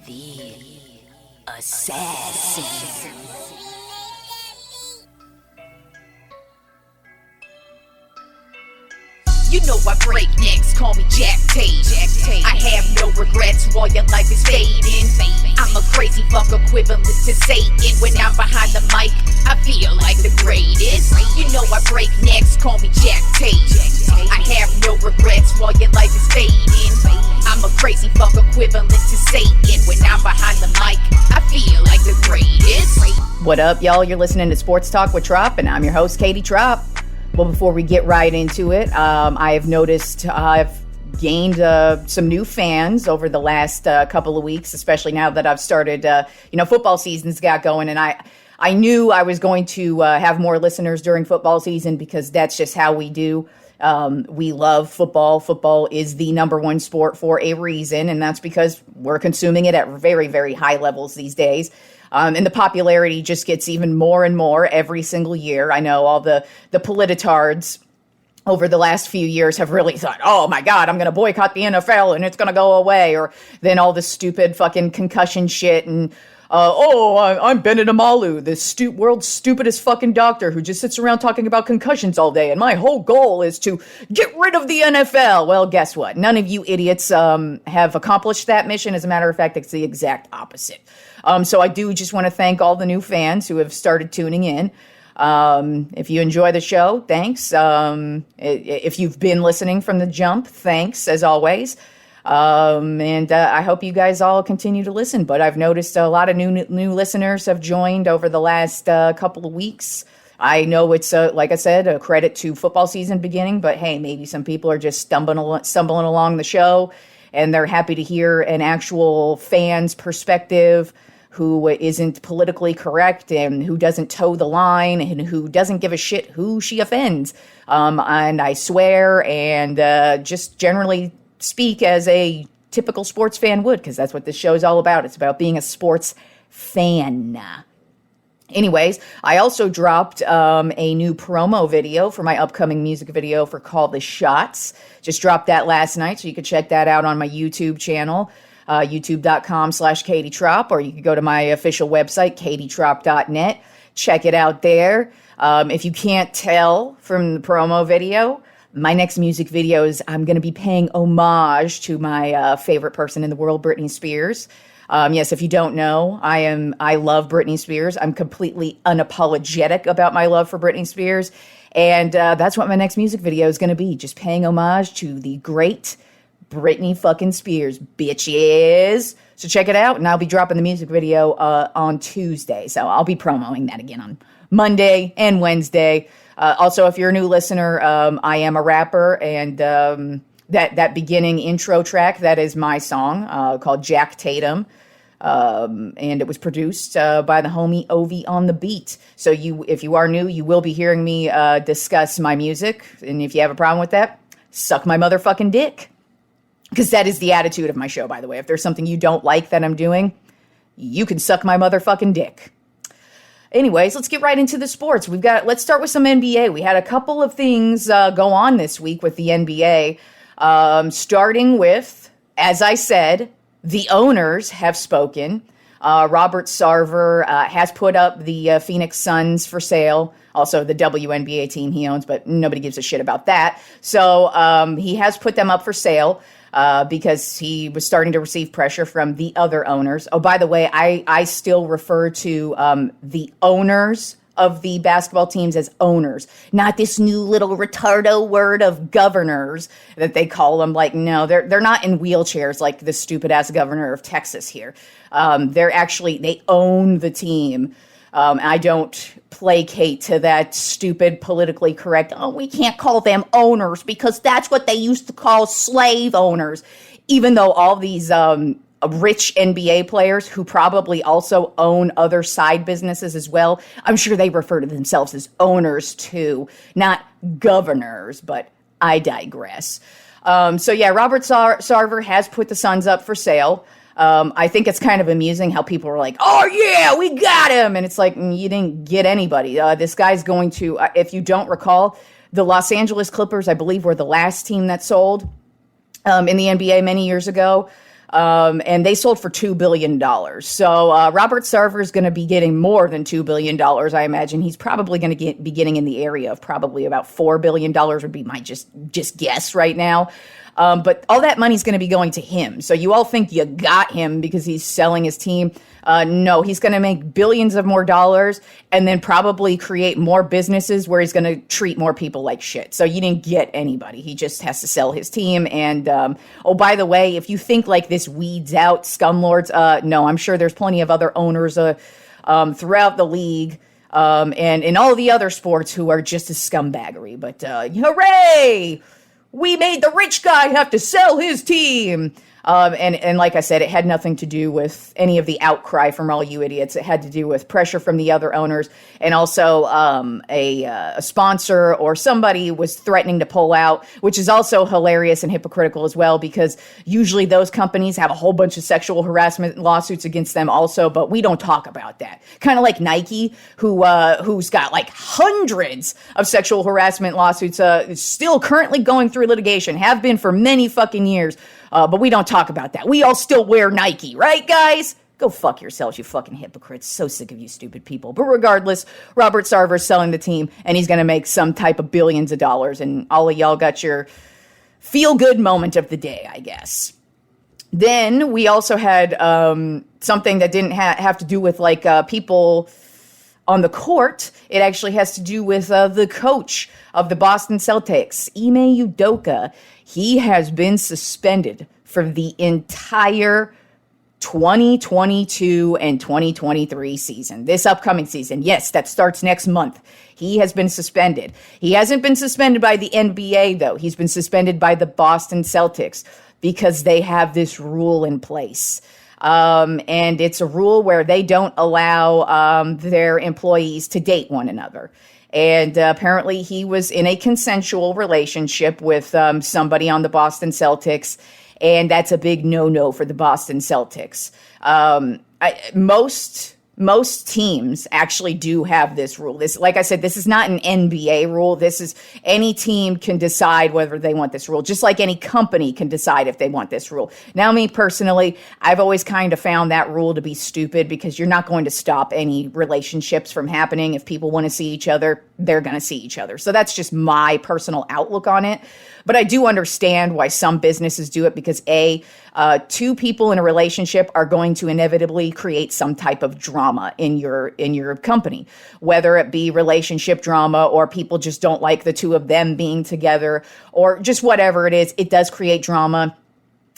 The Assassin. You know I break necks, call me Jack Tate. I have no regrets while your life is fading. I'm a crazy fuck equivalent to Satan. When I'm behind the mic, I feel like the greatest. You know I break necks, call me Jack Tate. I have no regrets while your life is fading. I'm a crazy fuck equivalent to Satan. When I'm behind the mic, I feel like the greatest. What up, y'all? You're listening to Sports Talk with Tropp, and I'm your host, Katie Tropp. Well, before we get right into it, I have noticed I've gained some new fans over the last couple of weeks, especially now that I've started, football season's got going. And I knew I was going to have more listeners during football season because that's just how we do. We love football. Football is the number one sport for a reason, and that's because we're consuming it at very, very high levels these days. And the popularity just gets even more and more every single year. I know all the polititards over the last few years have really thought, oh my God, I'm going to boycott the NFL and it's going to go away. Or then all the stupid fucking concussion shit and, I'm Benedict Amalu, the world's stupidest fucking doctor who just sits around talking about concussions all day. And my whole goal is to get rid of the NFL. Well, guess what? None of you idiots have accomplished that mission. As a matter of fact, it's the exact opposite. So I do just want to thank all the new fans who have started tuning in. If you enjoy the show, thanks. If you've been listening from the jump, thanks as always. And I hope you guys all continue to listen. But I've noticed a lot of new listeners have joined over the last couple of weeks. I know it's, like I said, a credit to football season beginning. But hey, maybe some people are just stumbling along the show, and they're happy to hear an actual fan's perspective who isn't politically correct and who doesn't toe the line and who doesn't give a shit who she offends. And I swear and just generally speak as a typical sports fan would, because that's what this show is all about. It's about being a sports fan. Anyways, I also dropped a new promo video for my upcoming music video for Call the Shots. Just dropped that last night, so you can check that out on my YouTube channel, youtube.com/Katie Tropp, or you can go to my official website, katietropp.net. Check it out there. If you can't tell from the promo video, my next music video is I'm going to be paying homage to my favorite person in the world, Britney Spears. Yes, if you don't know, I love Britney Spears. I'm completely unapologetic about my love for Britney Spears. And that's what my next music video is going to be, just paying homage to the great Britney fucking Spears, bitches. So check it out, and I'll be dropping the music video on Tuesday. So I'll be promoting that again on Monday and Wednesday. Also, if you're a new listener, I am a rapper, and that beginning intro track, that is my song called Jack Tatum, and it was produced by the homie Ovi on the beat. So if you are new, you will be hearing me discuss my music, and if you have a problem with that, suck my motherfucking dick. Because that is the attitude of my show, by the way. If there's something you don't like that I'm doing, you can suck my motherfucking dick. Anyways, let's get right into the sports. Let's start with some NBA. We had a couple of things go on this week with the NBA, starting with, as I said, the owners have spoken. Robert Sarver has put up the Phoenix Suns for sale, also the WNBA team he owns, but nobody gives a shit about that. So he has put them up for sale. Because he was starting to receive pressure from the other owners. Oh, by the way, I still refer to the owners of the basketball teams as owners, not this new little retardo word of governors that they call them. Like, no, they're not in wheelchairs like the stupid ass governor of Texas here. They own the team. I don't placate to that stupid politically correct, we can't call them owners because that's what they used to call slave owners. Even though all these rich NBA players who probably also own other side businesses as well, I'm sure they refer to themselves as owners too, not governors, but I digress. Robert Sarver has put the Suns up for sale. I think it's kind of amusing how people are like, oh yeah, we got him. And it's like, you didn't get anybody. This guy's going to, if you don't recall, the Los Angeles Clippers, I believe, were the last team that sold in the NBA many years ago. And they sold for $2 billion. So Robert Sarver is going to be getting more than $2 billion, I imagine. He's probably going to be getting in the area of probably about $4 billion would be my just guess right now. But all that money's going to be going to him. So you all think you got him because he's selling his team. No, he's going to make billions of more dollars and then probably create more businesses where he's going to treat more people like shit. So you didn't get anybody. He just has to sell his team. And, oh, by the way, if you think like this weeds out scumlords, no, I'm sure there's plenty of other owners throughout the league and in all the other sports who are just as scumbaggery. But hooray! We made the rich guy have to sell his team. And like I said, it had nothing to do with any of the outcry from all you idiots. It had to do with pressure from the other owners, and also a sponsor or somebody was threatening to pull out, which is also hilarious and hypocritical as well, because usually those companies have a whole bunch of sexual harassment lawsuits against them also, but we don't talk about that. Kind of like Nike, who's got like hundreds of sexual harassment lawsuits, still currently going through litigation, have been for many fucking years. But we don't talk about that. We all still wear Nike, right, guys? Go fuck yourselves, you fucking hypocrites. So sick of you stupid people. But regardless, Robert Sarver's selling the team, and he's going to make some type of billions of dollars, and all of y'all got your feel-good moment of the day, I guess. Then we also had something that didn't have to do with, like, people on the court. It actually has to do with the coach of the Boston Celtics, Ime Udoka. He has been suspended for the entire 2022 and 2023 season. This upcoming season, yes, that starts next month. He has been suspended. He hasn't been suspended by the NBA, though. He's been suspended by the Boston Celtics because they have this rule in place. And it's a rule where they don't allow their employees to date one another. And apparently he was in a consensual relationship with somebody on the Boston Celtics, and that's a big no-no for the Boston Celtics. Most teams actually do have this rule. This, like I said, this is not an NBA rule. This is any team can decide whether they want this rule, just like any company can decide if they want this rule. Now, me personally, I've always kind of found that rule to be stupid because you're not going to stop any relationships from happening. If people want to see each other, they're going to see each other. So that's just my personal outlook on it. But I do understand why some businesses do it because two people in a relationship are going to inevitably create some type of drama in your company, whether it be relationship drama or people just don't like the two of them being together or just whatever it is. It does create drama.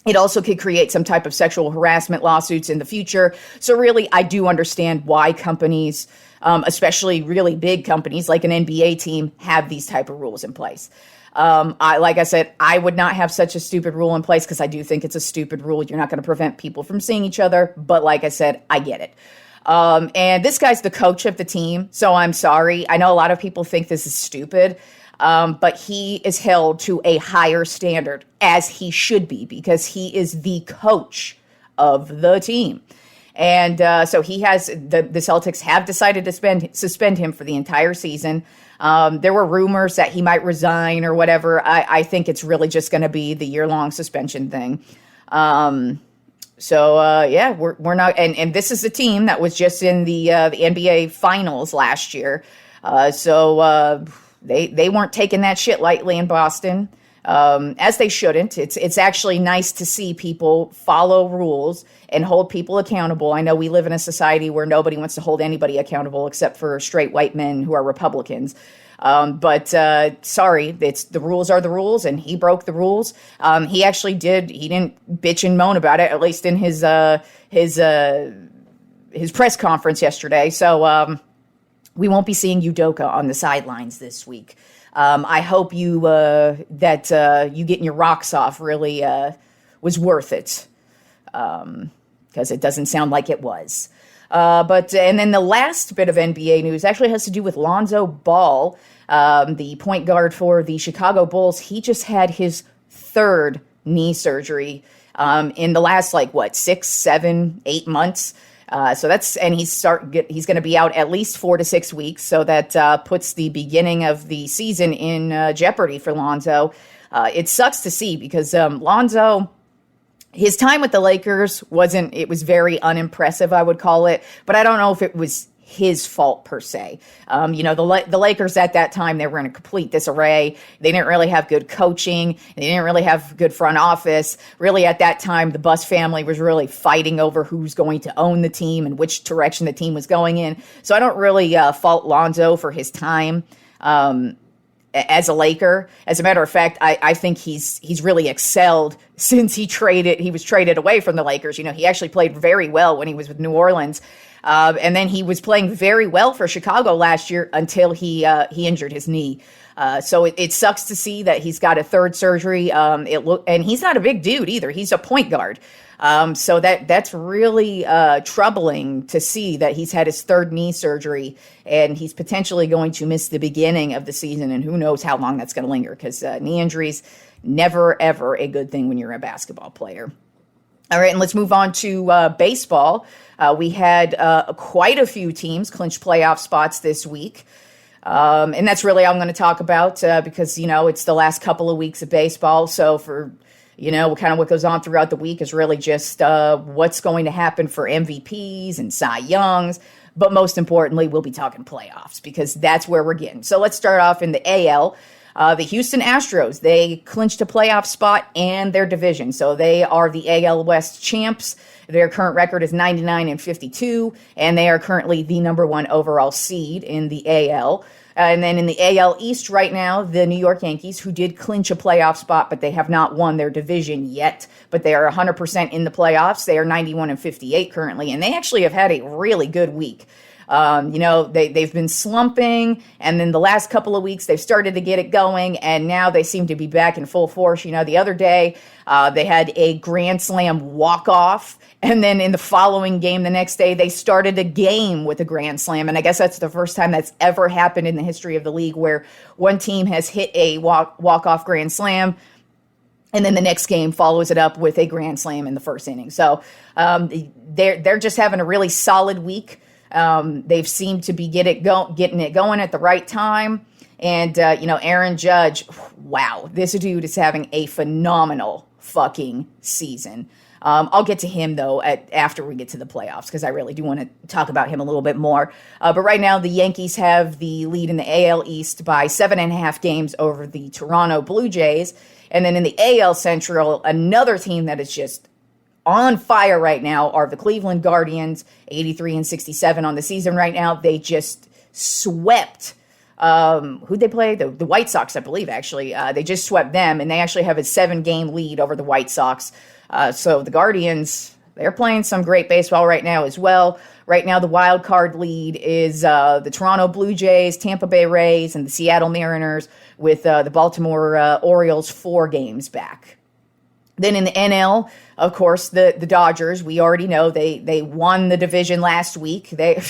It also could create some type of sexual harassment lawsuits in the future. So really, I do understand why companies, especially really big companies like an NBA team, have these type of rules in place. Like I said, I would not have such a stupid rule in place because I do think it's a stupid rule. You're not going to prevent people from seeing each other. But like I said, I get it. And this guy's the coach of the team. So I'm sorry. I know a lot of people think this is stupid. But he is held to a higher standard, as he should be, because he is the coach of the team. And so he has the Celtics have decided to suspend him for the entire season. There were rumors that he might resign or whatever. I think it's really just going to be the year-long suspension thing. Yeah, we're not. And this is a team that was just in the NBA Finals last year. They weren't taking that shit lightly in Boston, as they shouldn't. It's actually nice to see people follow rules and hold people accountable. I know we live in a society where nobody wants to hold anybody accountable except for straight white men who are Republicans. Sorry, the rules are the rules, and he broke the rules. He actually did. He didn't bitch and moan about it, at least in his press conference yesterday. So we won't be seeing Udoka on the sidelines this week. I hope you getting your rocks off really was worth it, because it doesn't sound like it was. And then the last bit of NBA news actually has to do with Lonzo Ball, the point guard for the Chicago Bulls. He just had his third knee surgery in the last 6, 7, 8 months. He's going to be out at least 4 to 6 weeks. So that puts the beginning of the season in jeopardy for Lonzo. It sucks to see because Lonzo His time with the Lakers it was very unimpressive, I would call it, but I don't know if it was his fault per se. The Lakers at that time, they were in a complete disarray. They didn't really have good coaching. They didn't really have good front office. Really at that time, the Buss family was really fighting over who's going to own the team and which direction the team was going in. So I don't really fault Lonzo for his time as a Laker. As a matter of fact, I think he's really excelled since he was traded away from the Lakers. He actually played very well when he was with New Orleans. And then he was playing very well for Chicago last year until he injured his knee. So it sucks to see that he's got a third surgery. And he's not a big dude either. He's a point guard. So that's really troubling to see that he's had his third knee surgery and he's potentially going to miss the beginning of the season. And who knows how long that's going to linger, because knee injuries, never, ever a good thing when you're a basketball player. All right, and let's move on to baseball. We had quite a few teams clinch playoff spots this week. And that's really all I'm going to talk about because, it's the last couple of weeks of baseball. So for, kind of what goes on throughout the week is really just what's going to happen for MVPs and Cy Youngs. But most importantly, we'll be talking playoffs because that's where we're getting. So let's start off in the AL. The Houston Astros, they clinched a playoff spot and their division. So they are the AL West champs. Their current record is 99-52, and they are currently the number one overall seed in the AL. And then in the AL East right now, the New York Yankees, who did clinch a playoff spot, but they have not won their division yet, but they are 100% in the playoffs. They are 91-58 currently, and they actually have had a really good week. They've been slumping, and then the last couple of weeks they've started to get it going, and now they seem to be back in full force. The other day they had a grand slam walk-off, and then in the following game the next day they started a game with a grand slam, and I guess that's the first time that's ever happened in the history of the league where one team has hit a walk-off grand slam, and then the next game follows it up with a grand slam in the first inning. So they're just having a really solid week. They've seemed to be getting it going at the right time. And, Aaron Judge, wow, this dude is having a phenomenal fucking season. I'll get to him, though, after we get to the playoffs, because I really do want to talk about him a little bit more. But right now, the Yankees have the lead in the AL East by 7.5 games over the Toronto Blue Jays. And then in the AL Central, another team that is just on fire right now are the Cleveland Guardians, 83-67 on the season right now. They just swept who'd they play? The White Sox, I believe, actually. They just swept them, and they actually have a 7-game lead over the White Sox. So the Guardians, they're playing some great baseball right now as well. Right now, the wild card lead is the Toronto Blue Jays, Tampa Bay Rays, and the Seattle Mariners, with the Baltimore Orioles 4 games back. Then in the NL, of course, the Dodgers, we already know they won the division last week. Their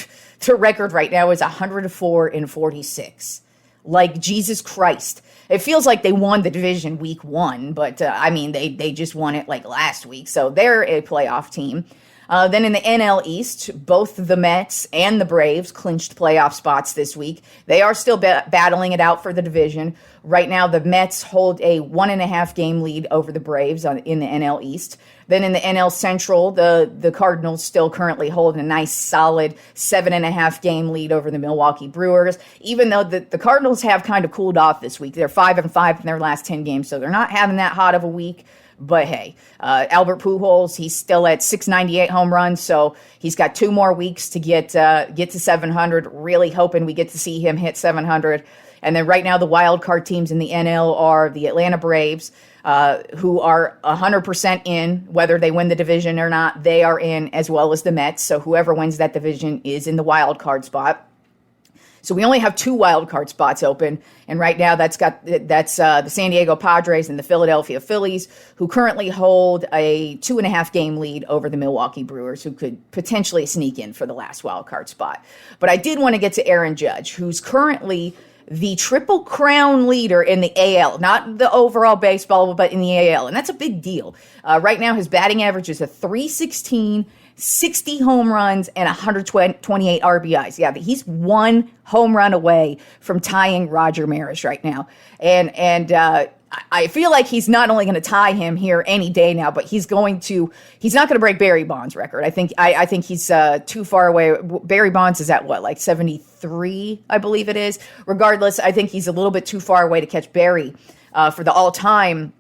record right now is 104-46. Like, Jesus Christ. It feels like they won the division week 1, but they just won it like last week. So they're a playoff team. Then in the NL East, both the Mets and the Braves clinched playoff spots this week. They are still battling it out for the division. Right now, the Mets hold a 1.5-game lead over the Braves in the NL East. Then in the NL Central, the Cardinals still currently hold a nice solid 7.5-game lead over the Milwaukee Brewers, even though the Cardinals have kind of cooled off this week. They're 5-5 in their last 10 games, so they're not having that hot of a week. But hey, Albert Pujols, he's still at 698 home runs, so he's got 2 more weeks to get to 700. Really hoping we get to see him hit 700. And then right now, the wild card teams in the NL are the Atlanta Braves, who are 100% in, whether they win the division or not. They are in, as well as the Mets. So whoever wins that division is in the wild card spot. So we only have 2 wild card spots open, and right now that's the San Diego Padres and the Philadelphia Phillies, who currently hold a 2.5-game lead over the Milwaukee Brewers, who could potentially sneak in for the last wild card spot. But I did want to get to Aaron Judge, who's currently the Triple Crown leader in the AL, not the overall baseball, but in the AL, and that's a big deal. Right now, his batting average is a .316. 60 home runs and 128 RBIs. Yeah, he's 1 home run away from tying Roger Maris right now. And I feel like he's not only going to tie him here any day now, but he's not going to break Barry Bonds' record. I think he's too far away. Barry Bonds is at what, like 73, I believe it is. Regardless, I think he's a little bit too far away to catch Barry for the all-time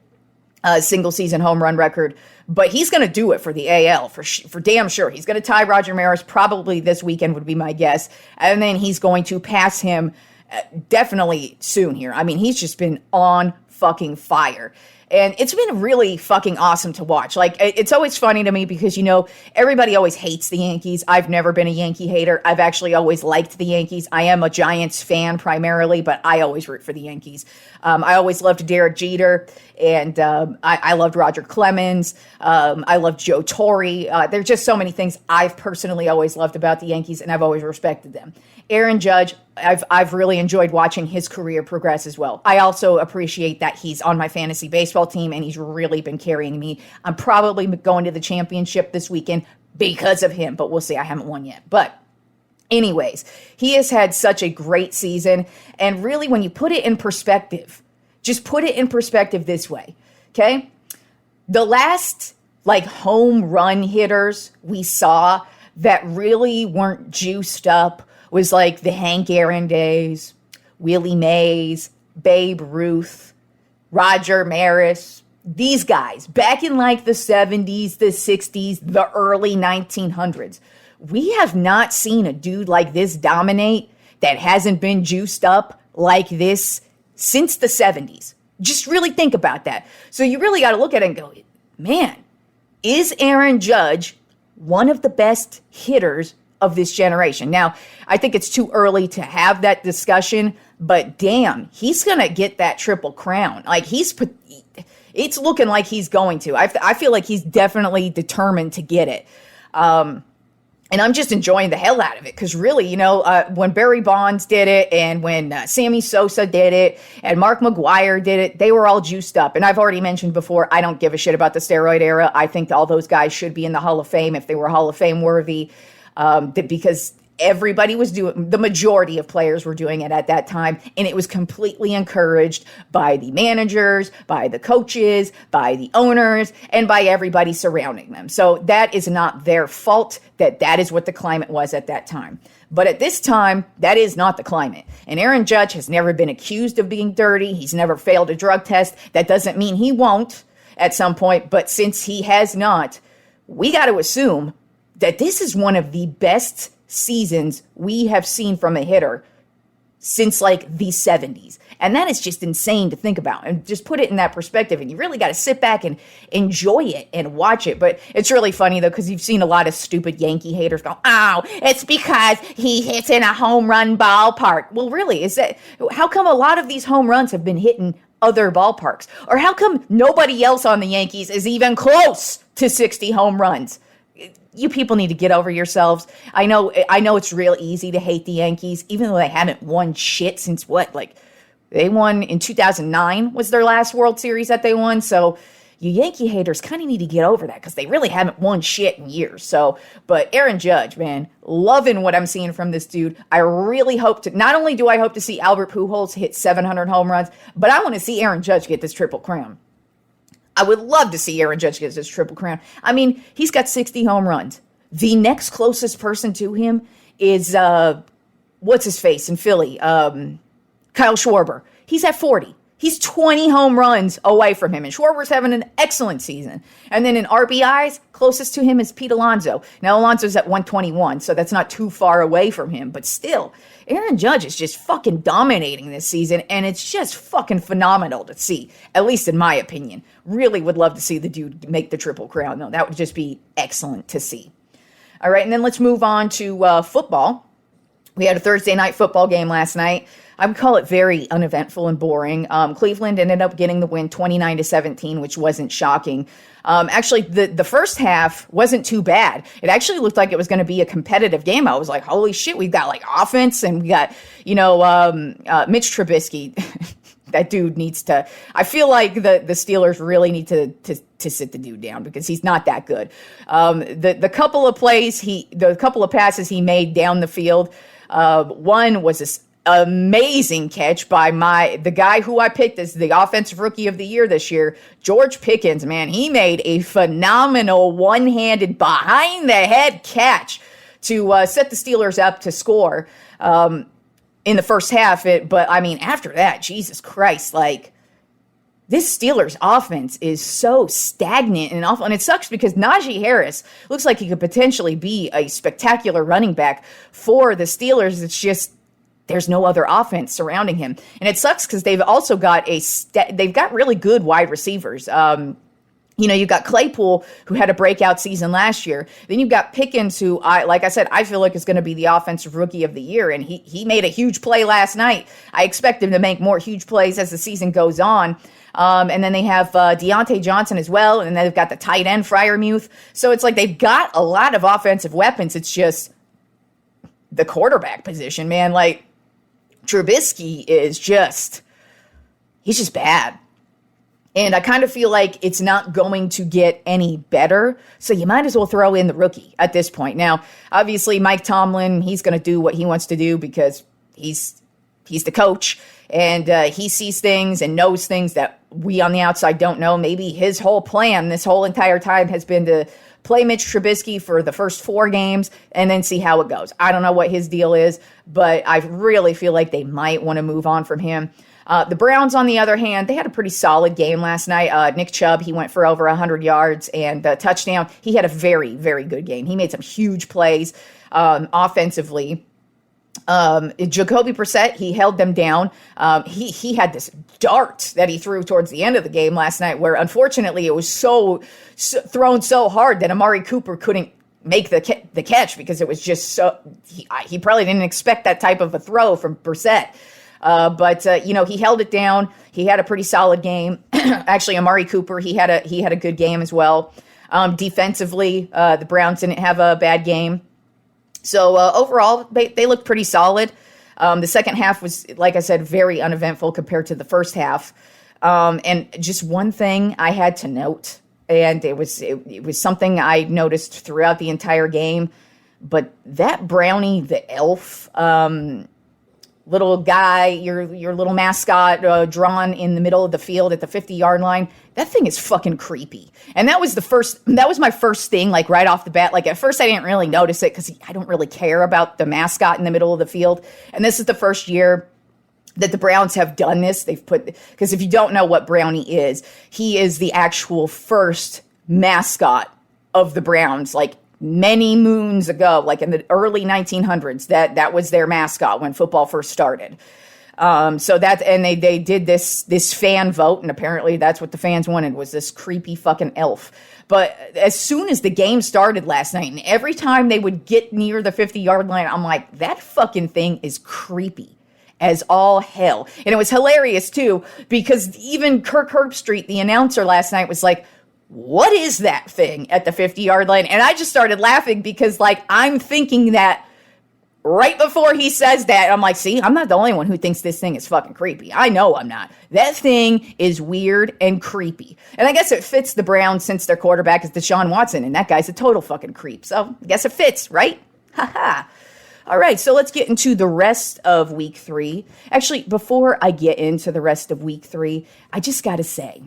single season home run record. But he's going to do it for the AL for damn sure. He's going to tie Roger Maris probably this weekend would be my guess. And then he's going to pass him definitely soon here. I mean, he's just been on fucking fire. And it's been really fucking awesome to watch. Like, it's always funny to me because, everybody always hates the Yankees. I've never been a Yankee hater. I've actually always liked the Yankees. I am a Giants fan primarily, but I always root for the Yankees. I always loved Derek Jeter, and I loved Roger Clemens. I loved Joe Torre. There's just so many things I've personally always loved about the Yankees, and I've always respected them. Aaron Judge, I've really enjoyed watching his career progress as well. I also appreciate that he's on my fantasy baseball team, and he's really been carrying me. I'm probably going to the championship this weekend because of him, but we'll see. I haven't won yet. But anyways, he has had such a great season, and really when you put it in perspective, just put it in perspective this way, okay? The last, home run hitters we saw that really weren't juiced up was the Hank Aaron days, Willie Mays, Babe Ruth, Roger Maris, these guys back in the 70s, the 60s, the early 1900s. We have not seen a dude like this dominate that hasn't been juiced up like this since the 70s. Just really think about that. So you really got to look at it and go, man, is Aaron Judge one of the best hitters of this generation? Now, I think it's too early to have that discussion, but damn, he's going to get that triple crown. It's looking like he's going to. I feel like he's definitely determined to get it. And I'm just enjoying the hell out of it because really, when Barry Bonds did it and when Sammy Sosa did it and Mark McGwire did it, they were all juiced up. And I've already mentioned before, I don't give a shit about the steroid era. I think all those guys should be in the Hall of Fame if they were Hall of Fame worthy. Because everybody was the majority of players were doing it at that time, and it was completely encouraged by the managers, by the coaches, by the owners, and by everybody surrounding them. So that is not their fault that is what the climate was at that time. But at this time, that is not the climate. And Aaron Judge has never been accused of being dirty. He's never failed a drug test. That doesn't mean he won't at some point, but since he has not, we got to assume that this is one of the best seasons we have seen from a hitter since the 70s. And that is just insane to think about and just put it in that perspective. And you really got to sit back and enjoy it and watch it. But it's really funny though, because you've seen a lot of stupid Yankee haters go, oh, it's because he hits in a home run ballpark. Well, really, how come a lot of these home runs have been hitting other ballparks? Or how come nobody else on the Yankees is even close to 60 home runs? You people need to get over yourselves. I know it's real easy to hate the Yankees, even though they haven't won shit since they won in 2009 was their last World Series that they won. So you Yankee haters kind of need to get over that because they really haven't won shit in years. So, but Aaron Judge, man, loving what I'm seeing from this dude. I really not only do I hope to see Albert Pujols hit 700 home runs, but I want to see Aaron Judge get this triple crown. I would love to see Aaron Judge get his triple crown. I mean, he's got 60 home runs. The next closest person to him is, what's his face in Philly? Kyle Schwarber. He's at 40. He's 20 home runs away from him. And Schwarber's having an excellent season. And then in RBIs, closest to him is Pete Alonso. Now, Alonso's at 121, so that's not too far away from him. But still, Aaron Judge is just fucking dominating this season, and it's just fucking phenomenal to see, at least in my opinion. Really would love to see the dude make the Triple Crown, though. That would just be excellent to see. All right, and then let's move on to football. We had a Thursday night football game last night. I would call it very uneventful and boring. Cleveland ended up getting the win 29-17, which wasn't shocking. Actually, the first half wasn't too bad. It actually looked like it was going to be a competitive game. I was like, holy shit, we've got offense and we got, Mitch Trubisky. That dude needs to, I feel like the Steelers really need to sit the dude down because he's not that good. The couple of passes he made down the field, one was amazing catch by the guy who I picked as the offensive rookie of the year this year, George Pickens. Man, he made a phenomenal one-handed behind the head catch to set the Steelers up to score in the first half. But I mean, after that, Jesus Christ, like, this Steelers offense is so stagnant and awful. And it sucks because Najee Harris looks like he could potentially be a spectacular running back for the Steelers. It's just, there's no other offense surrounding him. And it sucks because they've also got they've got really good wide receivers. You've got Claypool, who had a breakout season last year. Then you've got Pickens, who, like I said, I feel like is going to be the offensive rookie of the year. And he made a huge play last night. I expect him to make more huge plays as the season goes on. And then they have Deontay Johnson as well. And then they've got the tight end, Freiermuth. So it's like they've got a lot of offensive weapons. It's just the quarterback position, man. Like, Trubisky is he's just bad. And I kind of feel like it's not going to get any better. So you might as well throw in the rookie at this point. Now, obviously, Mike Tomlin, he's going to do what he wants to do because he's the coach. And he sees things and knows things that we on the outside don't know. Maybe his whole plan this whole entire time has been to play Mitch Trubisky for the first 4 games and then see how it goes. I don't know what his deal is, but I really feel like they might want to move on from him. The Browns, on the other hand, they had a pretty solid game last night. Nick Chubb, he went for over 100 yards and a touchdown. He had a very, very good game. He made some huge plays offensively. Jacoby Brissett, he held them down. He had this dart that he threw towards the end of the game last night where, unfortunately, it was thrown so hard that Amari Cooper couldn't make the catch because it was just so... He probably didn't expect that type of a throw from Brissett. But he held it down. He had a pretty solid game. Actually, Amari Cooper, he had a good game as well. Defensively, the Browns didn't have a bad game. So overall, they looked pretty solid. The second half was, like I said, very uneventful compared to the first half. And just one thing I had to note, and it was something I noticed throughout the entire game, but that Brownie the elf, little guy, your little mascot drawn in the middle of the field at the 50-yard line, that thing is fucking creepy. And that was my first thing, like right off the bat. Like at first I didn't really notice it because I don't really care about the mascot in the middle of the field. And this is the first year that the Browns have done this. Because if you don't know what Brownie is, he is the actual first mascot of the Browns, like many moons ago, like in the early 1900s, that was their mascot when football first started. They did this fan vote, and apparently that's what the fans wanted, was this creepy fucking elf. But as soon as the game started last night, and every time they would get near the 50-yard line, I'm like, that fucking thing is creepy as all hell. And it was hilarious too, because even Kirk Herbstreit, the announcer last night, was like, what is that thing at the 50-yard line? And I just started laughing because, like, I'm thinking that right before he says that. I'm like, see, I'm not the only one who thinks this thing is fucking creepy. I know I'm not. That thing is weird and creepy. And I guess it fits the Browns since their quarterback is Deshaun Watson, and that guy's a total fucking creep. So I guess it fits, right? Ha-ha. All right, so let's get into the rest of Week 3. Actually, before I get into the rest of Week 3, I just got to say,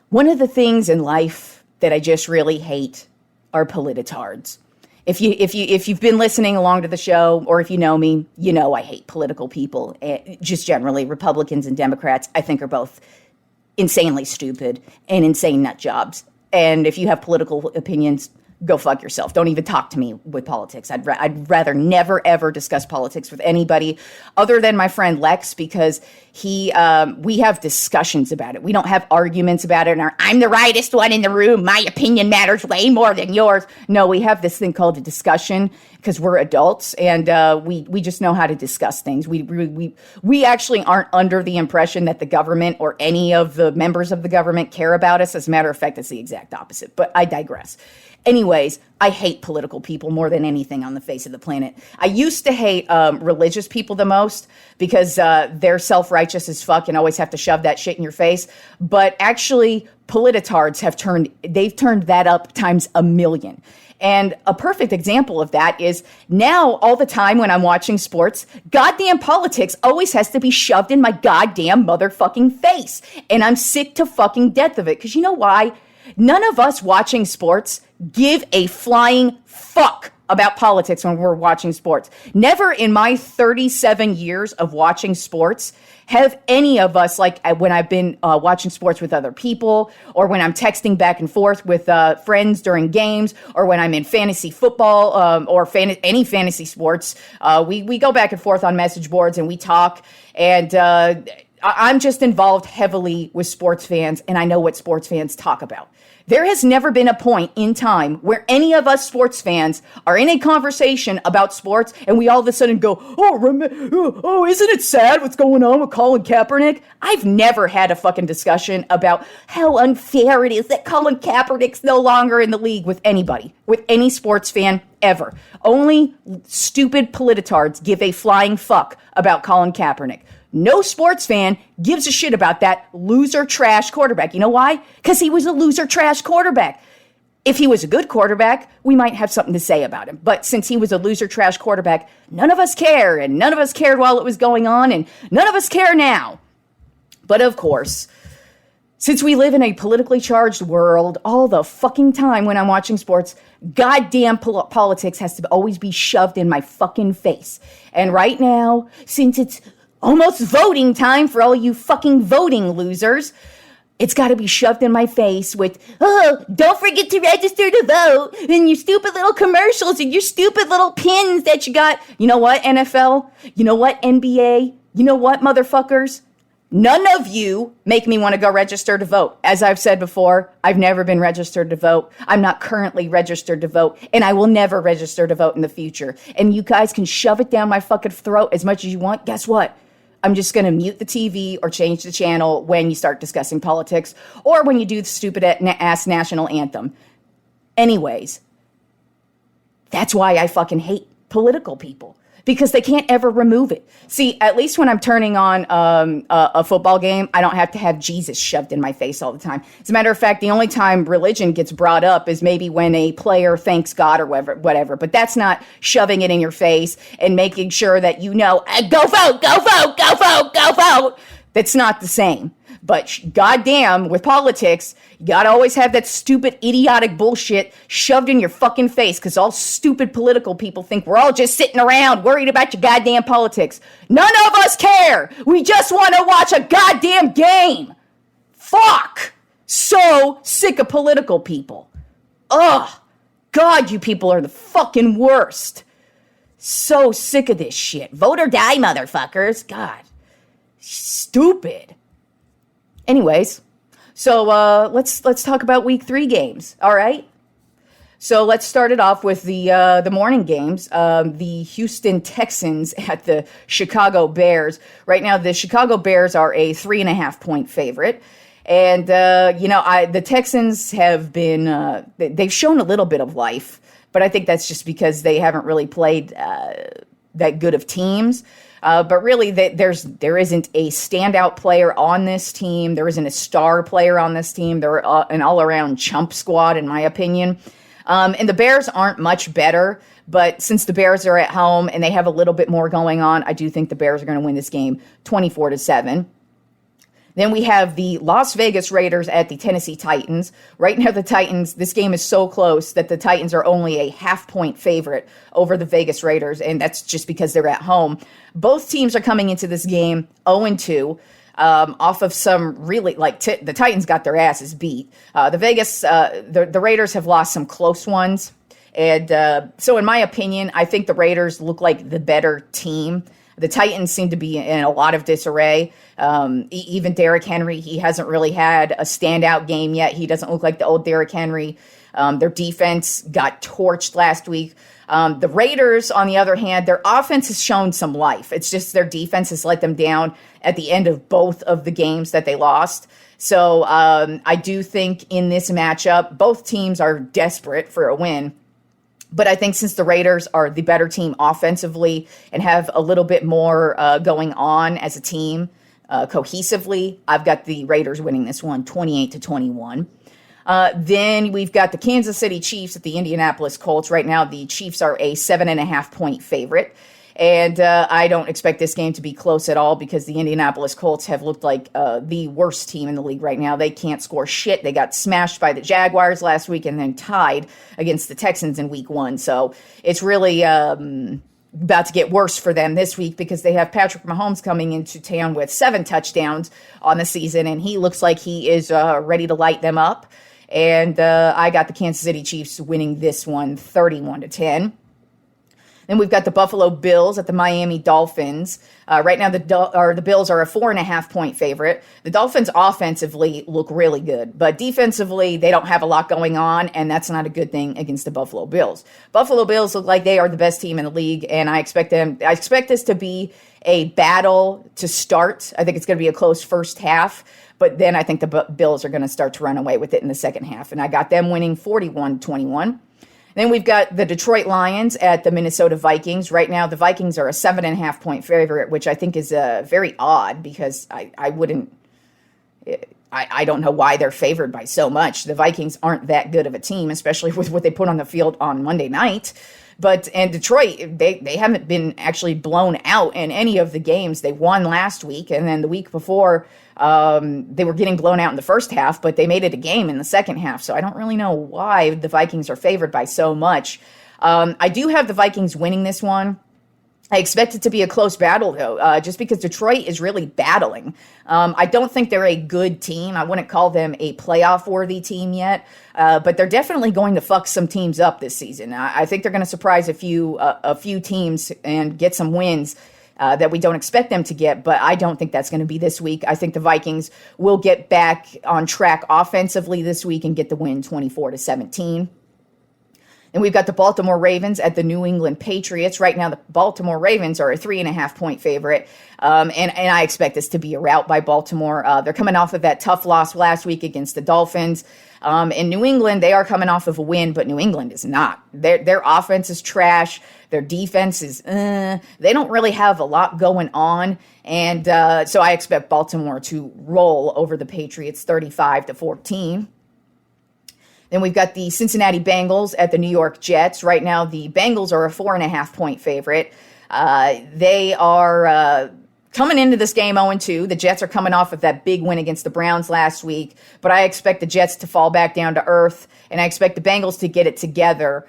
one of the things in life that I just really hate are polititards. If you've been listening along to the show, or if you know me, you know I hate political people. Just generally, Republicans and Democrats, I think, are both insanely stupid and insane nut jobs. And if you have political opinions, go fuck yourself. Don't even talk to me with politics. I'd rather never, ever discuss politics with anybody other than my friend Lex, because we have discussions about it. We don't have arguments about it. And I'm the rightest one in the room. My opinion matters way more than yours. No, we have this thing called a discussion because we're adults, and we just know how to discuss things. We actually aren't under the impression that the government or any of the members of the government care about us. As a matter of fact, it's the exact opposite. But I digress. Anyway, Anyways, I hate political people more than anything on the face of the planet. I used to hate religious people the most because they're self-righteous as fuck and always have to shove that shit in your face. But actually, polititards they've turned that up times a million. And a perfect example of that is now all the time when I'm watching sports, goddamn politics always has to be shoved in my goddamn motherfucking face. And I'm sick to fucking death of it. Because you know why? None of us watching sports give a flying fuck about politics when we're watching sports. Never in my 37 years of watching sports have any of us, like when I've been watching sports with other people, or when I'm texting back and forth with friends during games, or when I'm in fantasy football or any fantasy sports, we go back and forth on message boards and we talk. And I'm just involved heavily with sports fans, and I know what sports fans talk about. There has never been a point in time where any of us sports fans are in a conversation about sports and we all of a sudden go, oh, isn't it sad what's going on with Colin Kaepernick? I've never had a fucking discussion about how unfair it is that Colin Kaepernick's no longer in the league with anybody, with any sports fan ever. Only stupid polititards give a flying fuck about Colin Kaepernick. No sports fan gives a shit about that loser trash quarterback. You know why? Because he was a loser trash quarterback. If he was a good quarterback, we might have something to say about him. But since he was a loser trash quarterback, none of us care, and none of us cared while it was going on, and none of us care now. But of course, since we live in a politically charged world all the fucking time when I'm watching sports, goddamn politics has to always be shoved in my fucking face. And right now, since it's almost voting time for all you fucking voting losers, it's got to be shoved in my face with, oh, don't forget to register to vote, and your stupid little commercials and your stupid little pins that you got. You know what, NFL? You know what, NBA? You know what, motherfuckers? None of you make me want to go register to vote. As I've said before, I've never been registered to vote. I'm not currently registered to vote, and I will never register to vote in the future. And you guys can shove it down my fucking throat as much as you want. Guess what? I'm just going to mute the TV or change the channel when you start discussing politics or when you do the stupid ass national anthem. Anyways, that's why I fucking hate political people, because they can't ever remove it. See, at least when I'm turning on a football game, I don't have to have Jesus shoved in my face all the time. As a matter of fact, the only time religion gets brought up is maybe when a player thanks God or whatever. But that's not shoving it in your face and making sure that you know, go vote, go vote, go vote, go vote. That's not the same. But goddamn, with politics, you gotta always have that stupid, idiotic bullshit shoved in your fucking face, because all stupid political people think we're all just sitting around worried about your goddamn politics. None of us care. We just want to watch a goddamn game. Fuck. So sick of political people. Ugh. God, you people are the fucking worst. So sick of this shit. Vote or die, motherfuckers. God. Stupid. Anyways, so let's talk about week 3 games. All right. So let's start it off with the morning games. The Houston Texans at the Chicago Bears. Right now, the Chicago Bears are a 3.5-point favorite. And, the Texans have been, they've shown a little bit of life, but I think that's just because they haven't really played that good of teams. But really, there isn't a standout player on this team. There isn't a star player on this team. They're an all-around chump squad, in my opinion. And the Bears aren't much better, but since the Bears are at home and they have a little bit more going on, I do think the Bears are going to win this game 24-7. Then we have the Las Vegas Raiders at the Tennessee Titans. Right now, the Titans, this game is so close that the Titans are only a half-point favorite over the Vegas Raiders, and that's just because they're at home. Both teams are coming into this game 0-2, off of some really, the Titans got their asses beat. The Raiders have lost some close ones. And so in my opinion, I think the Raiders look like the better team. The Titans seem to be in a lot of disarray. Even Derrick Henry, he hasn't really had a standout game yet. He doesn't look like the old Derrick Henry. Their defense got torched last week. The Raiders, on the other hand, their offense has shown some life. It's just their defense has let them down at the end of both of the games that they lost. So I do think in this matchup, both teams are desperate for a win. But I think since the Raiders are the better team offensively and have a little bit more going on as a team cohesively, I've got the Raiders winning this one 28-21. Then we've got the Kansas City Chiefs at the Indianapolis Colts. Right now, the Chiefs are a 7.5-point favorite. And I don't expect this game to be close at all because the Indianapolis Colts have looked like the worst team in the league right now. They can't score shit. They got smashed by the Jaguars last week and then tied against the Texans in week 1. So it's really about to get worse for them this week because they have Patrick Mahomes coming into town with 7 touchdowns on the season, and he looks like he is ready to light them up. And I got the Kansas City Chiefs winning this one 31-10. Then we've got the Buffalo Bills at the Miami Dolphins. Right now, the Bills are a 4.5-point favorite. The Dolphins offensively look really good, but defensively, they don't have a lot going on, and that's not a good thing against the Buffalo Bills. Buffalo Bills look like they are the best team in the league, and I expect this to be a battle to start. I think it's going to be a close first half, but then I think the Bills are going to start to run away with it in the second half, and I got them winning 41-21. Then we've got the Detroit Lions at the Minnesota Vikings. Right now, the Vikings are a 7.5-point favorite, which I think is very odd because I don't know why they're favored by so much. The Vikings aren't that good of a team, especially with what they put on the field on Monday night. And Detroit, they haven't been actually blown out in any of the games. They won last week, and then the week before, they were getting blown out in the first half, but they made it a game in the second half. So I don't really know why the Vikings are favored by so much. I do have the Vikings winning this one. I expect it to be a close battle, though, just because Detroit is really battling. I don't think they're a good team. I wouldn't call them a playoff-worthy team yet, but they're definitely going to fuck some teams up this season. I think they're going to surprise a few teams and get some wins that we don't expect them to get, but I don't think that's going to be this week. I think the Vikings will get back on track offensively this week and get the win 24-17. And we've got the Baltimore Ravens at the New England Patriots. Right now, the Baltimore Ravens are a 3.5-point favorite. And I expect this to be a rout by Baltimore. They're coming off of that tough loss last week against the Dolphins. In New England, they are coming off of a win, but New England is not. Their offense is trash. Their defense is, they don't really have a lot going on. And so I expect Baltimore to roll over the Patriots 35-14. Then we've got the Cincinnati Bengals at the New York Jets. Right now, the Bengals are a 4.5-point favorite. They are coming into this game 0-2. The Jets are coming off of that big win against the Browns last week, but I expect the Jets to fall back down to earth, and I expect the Bengals to get it together.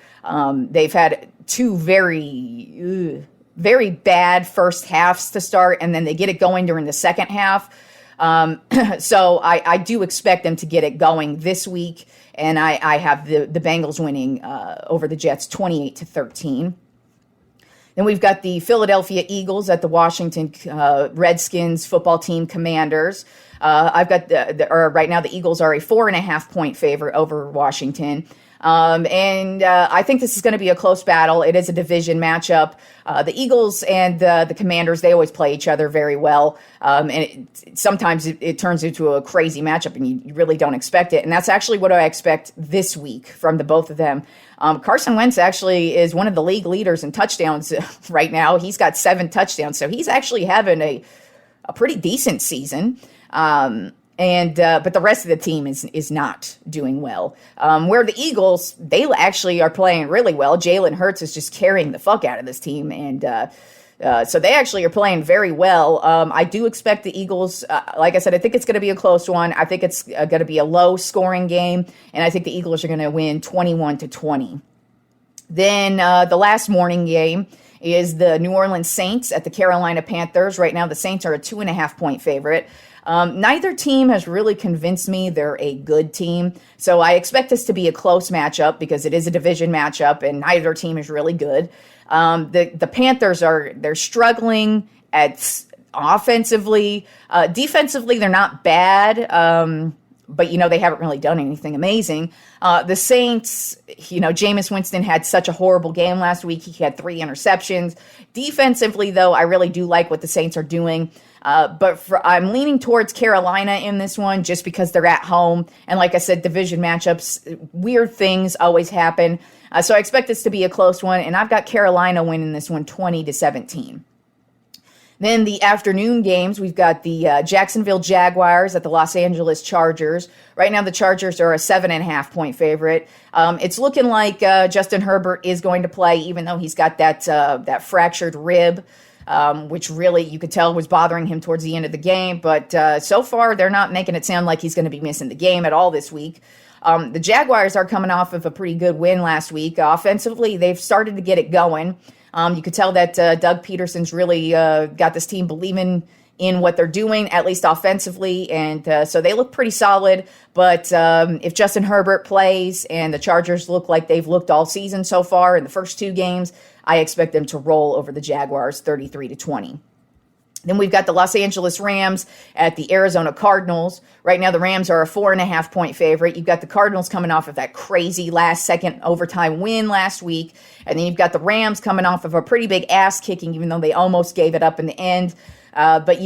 They've had 2 very bad first halves to start, and then they get it going during the second half. So I do expect them to get it going this week, and I have the Bengals winning over the Jets 28-13. Then we've got the Philadelphia Eagles at the Washington Redskins football team Commanders. I've got right now the Eagles are a 4.5-point favorite over Washington. And I think this is going to be a close battle. It is a division matchup. The Eagles and the Commanders, they always play each other very well. And sometimes it turns into a crazy matchup and you really don't expect it. And that's actually what I expect this week from the both of them. Carson Wentz actually is one of the league leaders in touchdowns right now. He's got 7 touchdowns. So he's actually having a pretty decent season. But the rest of the team is not doing well. Where the Eagles, they actually are playing really well. Jalen Hurts is just carrying the fuck out of this team, and so they actually are playing very well. I do expect the Eagles, like I said, I think it's going to be a close one. I think it's going to be a low-scoring game, and I think the Eagles are going to win 21-20. Then the last morning game is the New Orleans Saints at the Carolina Panthers. Right now, the Saints are a 2.5-point favorite. Neither team has really convinced me they're a good team. So I expect this to be a close matchup because it is a division matchup and neither team is really good. The Panthers they're struggling at offensively. Defensively, they're not bad. But, they haven't really done anything amazing. The Saints, Jameis Winston had such a horrible game last week. He had 3 interceptions. Defensively, though, I really do like what the Saints are doing. But I'm leaning towards Carolina in this one just because they're at home. And like I said, division matchups, weird things always happen. So I expect this to be a close one. And I've got Carolina winning this one 20-17. Then the afternoon games, we've got the Jacksonville Jaguars at the Los Angeles Chargers. Right now, the Chargers are a 7.5-point favorite. It's looking like Justin Herbert is going to play, even though he's got that fractured rib, which really you could tell was bothering him towards the end of the game. But so far, they're not making it sound like he's going to be missing the game at all this week. The Jaguars are coming off of a pretty good win last week. Offensively, they've started to get it going. You could tell that Doug Peterson's really got this team believing in what they're doing, at least offensively, and so they look pretty solid. But if Justin Herbert plays and the Chargers look like they've looked all season so far in the first 2 games, I expect them to roll over the Jaguars 33-20. Then we've got the Los Angeles Rams at the Arizona Cardinals. Right now, the Rams are a 4.5-point favorite. You've got the Cardinals coming off of that crazy last-second overtime win last week. And then you've got the Rams coming off of a pretty big ass-kicking, even though they almost gave it up in the end. But,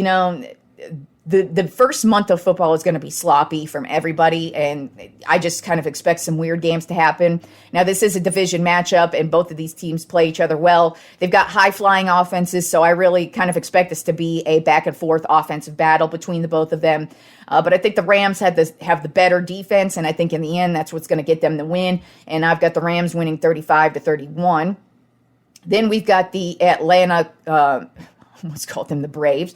the first month of football is going to be sloppy from everybody, and I just kind of expect some weird games to happen. Now, this is a division matchup, and both of these teams play each other well. They've got high-flying offenses, so I really kind of expect this to be a back-and-forth offensive battle between the both of them. But I think the Rams have the better defense, and I think in the end that's what's going to get them the win. And I've got the Rams winning 35-31. Then we've got the Atlanta let's call them the Braves.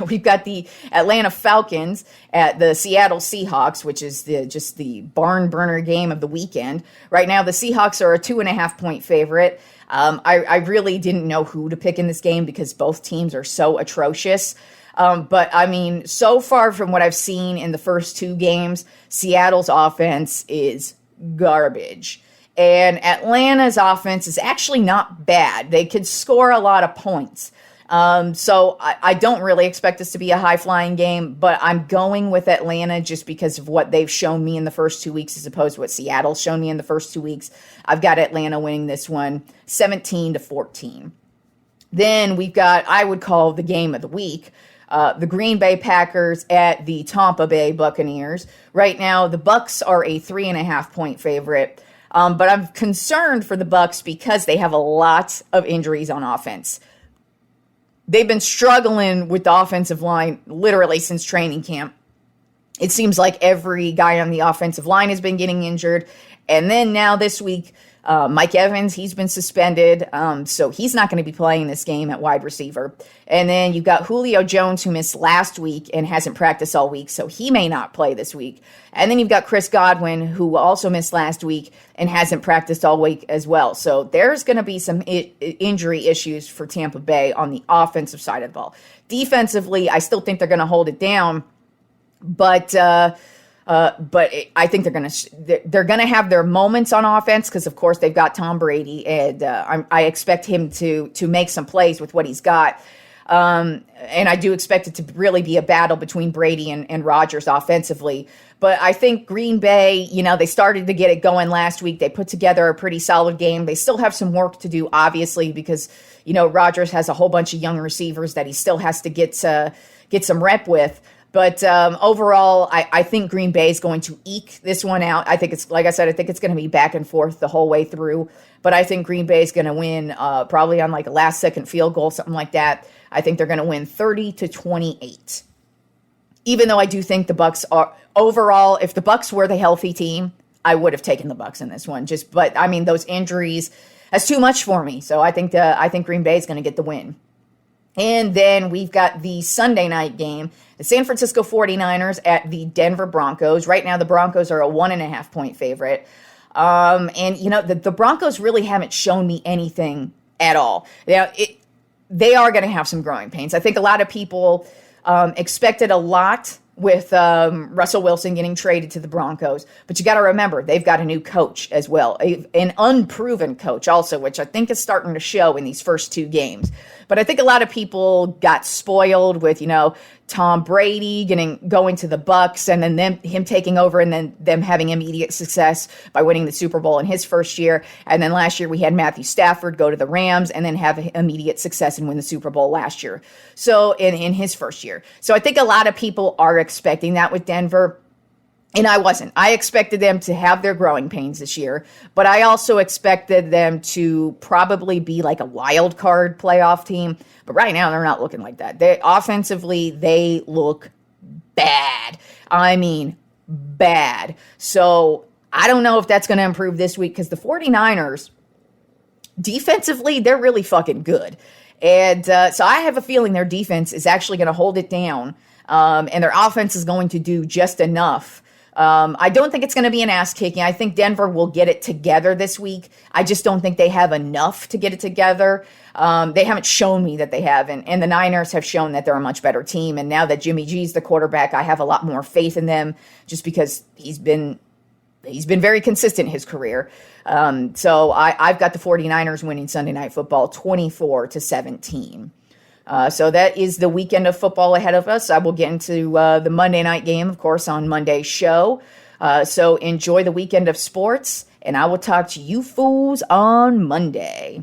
We've got the Atlanta Falcons at the Seattle Seahawks, which is just the barn burner game of the weekend. Right now, the Seahawks are a 2.5-point favorite. I really didn't know who to pick in this game because both teams are so atrocious. But I mean, so far from what I've seen in the first 2 games, Seattle's offense is garbage. And Atlanta's offense is actually not bad. They could score a lot of points. So I don't really expect this to be a high-flying game, but I'm going with Atlanta just because of what they've shown me in the first 2 weeks as opposed to what Seattle's shown me in the first 2 weeks. I've got Atlanta winning this one 17-14. Then we've got, I would call the game of the week, the Green Bay Packers at the Tampa Bay Buccaneers. Right now, the Bucs are a 3.5-point favorite, but I'm concerned for the Bucs because they have a lot of injuries on offense. They've been struggling with the offensive line literally since training camp. It seems like every guy on the offensive line has been getting injured. And then now this week, Mike Evans, he's been suspended, so he's not going to be playing this game at wide receiver. And then you've got Julio Jones, who missed last week and hasn't practiced all week, so he may not play this week. And then you've got Chris Godwin, who also missed last week and hasn't practiced all week as well. So there's going to be some injury issues for Tampa Bay on the offensive side of the ball. Defensively, I still think they're going to hold it down, but I think they're gonna have their moments on offense because, of course, they've got Tom Brady, and I expect him to make some plays with what he's got. And I do expect it to really be a battle between Brady and Rodgers offensively. But I think Green Bay, they started to get it going last week. They put together a pretty solid game. They still have some work to do, obviously, because Rodgers has a whole bunch of young receivers that he still has to get some rep with. But overall, I think Green Bay is going to eke this one out. I think it's, like I said, I think it's going to be back and forth the whole way through. But I think Green Bay is going to win probably on like a last-second field goal, something like that. I think they're going to win 30-28. Even though I do think the Bucs are, overall, if the Bucs were the healthy team, I would have taken the Bucs in this one. But I mean, those injuries, that's too much for me. So I think Green Bay is going to get the win. And then we've got the Sunday night game, the San Francisco 49ers at the Denver Broncos. Right now, the Broncos are a 1.5-point favorite. The Broncos really haven't shown me anything at all. They are going to have some growing pains. I think a lot of people expected a lot with Russell Wilson getting traded to the Broncos. But you got to remember, they've got a new coach as well, an unproven coach also, which I think is starting to show in these first 2 games. But I think a lot of people got spoiled with, Tom Brady going to the Bucs and then him taking over and then them having immediate success by winning the Super Bowl in his first year. And then last year we had Matthew Stafford go to the Rams and then have immediate success and win the Super Bowl last year. So in his first year. So I think a lot of people are expecting that with Denver. And I wasn't. I expected them to have their growing pains this year, but I also expected them to probably be like a wild card playoff team. But right now, they're not looking like that. Offensively, they look bad. I mean, bad. So I don't know if that's going to improve this week because the 49ers, defensively, they're really fucking good. And so I have a feeling their defense is actually going to hold it down, and their offense is going to do just enough. I don't think it's going to be an ass kicking. I think Denver will get it together this week. I just don't think they have enough to get it together. They haven't shown me that they have, and the Niners have shown that they're a much better team. And now that Jimmy G's the quarterback, I have a lot more faith in them just because he's been very consistent in his career. So I've got the 49ers winning Sunday Night Football 24-17. So that is the weekend of football ahead of us. I will get into the Monday night game, of course, on Monday's show. So enjoy the weekend of sports, and I will talk to you fools on Monday.